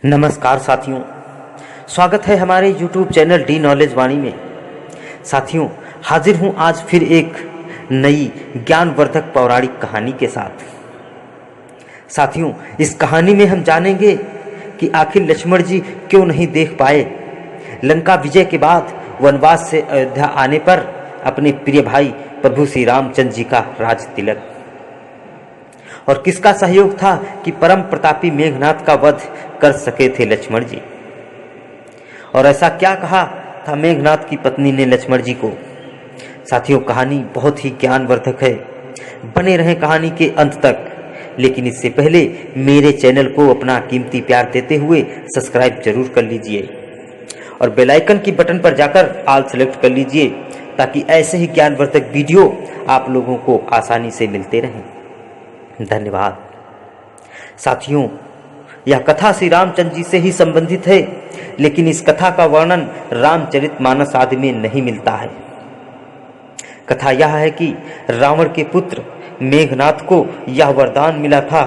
नमस्कार साथियों, स्वागत है हमारे YouTube चैनल डी नॉलेज वाणी में। साथियों, हाजिर हूँ आज फिर एक नई ज्ञानवर्धक पौराणिक कहानी के साथ। साथियों, इस कहानी में हम जानेंगे कि आखिर लक्ष्मण जी क्यों नहीं देख पाए लंका विजय के बाद वनवास से अयोध्या आने पर अपने प्रिय भाई प्रभु श्री रामचंद्र जी का राज तिलक, और किसका सहयोग था कि परम प्रतापी मेघनाथ का वध कर सके थे लक्ष्मण जी। और ऐसा क्या कहा था मेघनाथ की पत्नी ने लक्ष्मण जी को। साथियों, कहानी बहुत ही ज्ञानवर्धक है, बने रहें कहानी के अंत तक। लेकिन इससे पहले मेरे चैनल को अपना कीमती प्यार देते हुए सब्सक्राइब जरूर कर लीजिए और बेल आइकन की बटन पर जाकर ऑल सेलेक्ट कर लीजिए, ताकि ऐसे ही ज्ञानवर्धक वीडियो आप लोगों को आसानी से मिलते रहें। धन्यवाद। साथियों, यह कथा श्री रामचंद्र जी से ही संबंधित है, लेकिन इस कथा का वर्णन रामचरितमानस आदि में नहीं मिलता है। कथा यह है कि रावण के पुत्र मेघनाथ को यह वरदान मिला था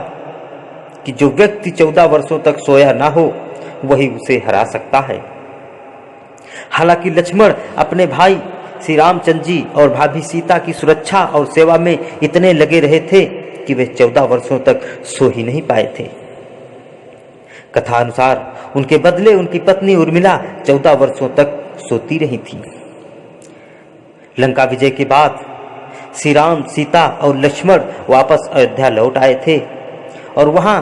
कि जो व्यक्ति 14 वर्षों तक सोया ना हो वही उसे हरा सकता है। हालांकि लक्ष्मण अपने भाई श्री रामचंद्र जी और भाभी सीता की सुरक्षा और सेवा में इतने लगे रहे थे कि वे 14 वर्षों तक सो ही नहीं पाए थे। कथा अनुसार उनके बदले उनकी पत्नी उर्मिला 14 वर्षों तक सोती रही थी। लंका विजय के बाद श्री राम, सीता और लक्ष्मण वापस अयोध्या लौट आए थे और वहां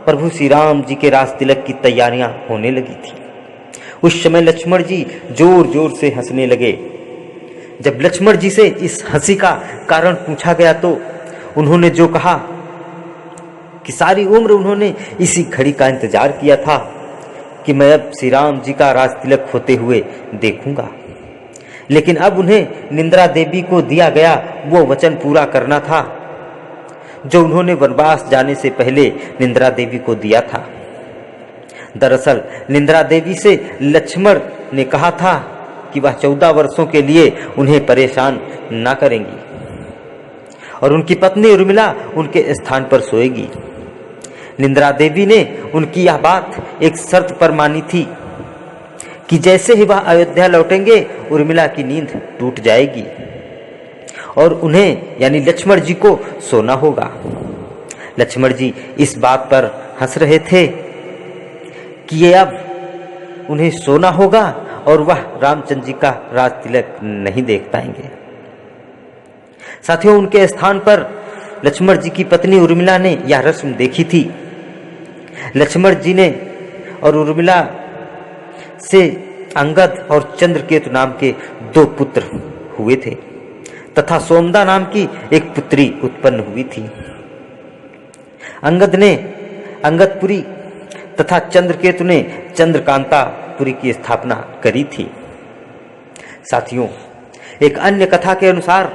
प्रभु श्री राम जी के राज तिलक की तैयारियां होने लगी थी। उस समय लक्ष्मण जी जोर जोर से हंसने लगे। जब लक्ष्मण जी से इस हंसी का कारण पूछा गया तो उन्होंने जो कहा कि सारी उम्र उन्होंने इसी घड़ी का इंतजार किया था कि मैं अब श्री राम जी का राज तिलक होते हुए देखूंगा। लेकिन अब उन्हें निंद्रा देवी को दिया गया वो वचन पूरा करना था जो उन्होंने वनवास जाने से पहले निंद्रा देवी को दिया था। दरअसल निंद्रा देवी से लक्ष्मण ने कहा था कि वह 14 वर्षों के लिए उन्हें परेशान ना करेंगी और उनकी पत्नी उर्मिला उनके स्थान पर सोएगी। निंद्रा देवी ने उनकी यह बात एक शर्त पर मानी थी कि जैसे ही वह अयोध्या लौटेंगे उर्मिला की नींद टूट जाएगी और उन्हें यानी लक्ष्मण जी को सोना होगा। लक्ष्मण जी इस बात पर हंस रहे थे कि ये अब उन्हें सोना होगा और वह रामचंद्र जी का राज तिलक नहीं देख पाएंगे। साथियों, उनके स्थान पर लक्ष्मण जी की पत्नी उर्मिला ने यह रस्म देखी थी। लक्ष्मण जी ने और उर्मिला से अंगद और चंद्रकेतु नाम के 2 पुत्र हुए थे तथा सोमदा नाम की एक पुत्री उत्पन्न हुई थी। अंगद ने अंगदपुरी तथा चंद्रकेतु ने चंद्रकांतापुरी की स्थापना करी थी। साथियों, एक अन्य कथा के अनुसार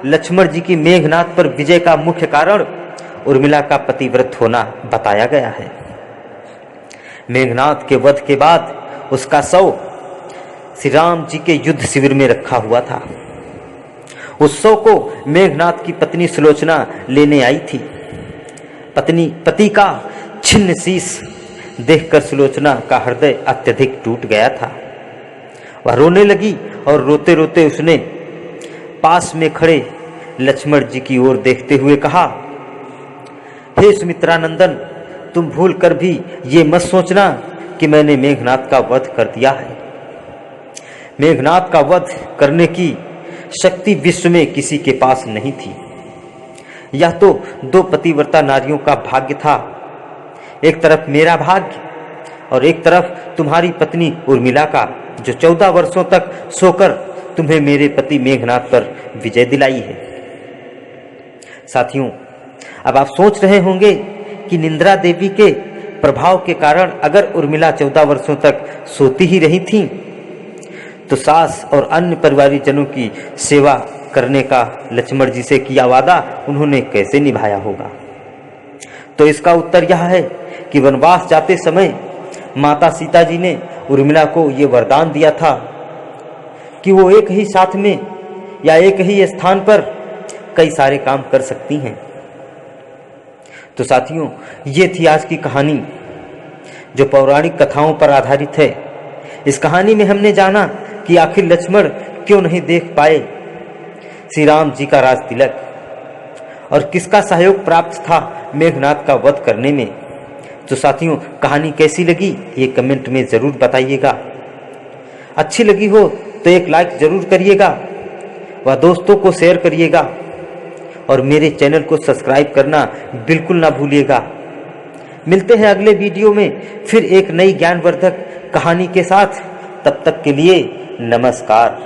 लक्ष्मण जी की मेघनाथ पर विजय का मुख्य कारण उर्मिला का पतिव्रत होना बताया गया है। मेघनाथ के वध के बाद उसका शव श्री राम जी के युद्ध शिविर में रखा हुआ था। उस शव को मेघनाथ की पत्नी सुलोचना लेने आई थी। पति का छिन्न शीश देखकर सुलोचना का हृदय अत्यधिक टूट गया था। वह रोने लगी और रोते रोते उसने पास में खड़े लक्ष्मण जी की ओर देखते हुए कहा, हे सुमित्रानंदन, तुम भूल कर भी ये मत सोचना कि मैंने मेघनाथ का वध कर दिया है। मेघनाथ का वध करने की शक्ति विश्व में किसी के पास नहीं थी। यह तो 2 पतिव्रता नारियों का भाग्य था, एक तरफ मेरा भाग्य और एक तरफ तुम्हारी पत्नी उर्मिला का, जो 14 वर्षों तक सोकर तुम्हें मेरे पति मेघनाथ पर विजय दिलाई है। साथियों, अब आप सोच रहे होंगे कि निंद्रा देवी के प्रभाव के कारण अगर उर्मिला 14 वर्षों तक सोती ही रही थी तो सास और अन्य परिवारिक जनों की सेवा करने का लक्ष्मण जी से किया वादा उन्होंने कैसे निभाया होगा। तो इसका उत्तर यह है कि वनवास जाते समय माता सीता जी ने उर्मिला को ये वरदान दिया था कि वो एक ही साथ में या एक ही स्थान पर कई सारे काम कर सकती हैं। तो साथियों, ये थी आज की कहानी। जो पौराणिक कथाओं पर आधारित है। इस कहानी में हमने जाना कि आखिर लक्ष्मण क्यों नहीं देख पाए श्री राम जी का राज तिलक और किसका सहयोग प्राप्त था मेघनाद का वध करने में। तो साथियों, कहानी कैसी लगी ये कमेंट में ज़रूर बताइएगा। अच्छी लगी हो तो एक लाइक ज़रूर करिएगा व दोस्तों को शेयर करिएगा और मेरे चैनल को सब्सक्राइब करना बिल्कुल ना भूलिएगा। मिलते हैं अगले वीडियो में फिर एक नई ज्ञानवर्धक कहानी के साथ। तब तक के लिए नमस्कार।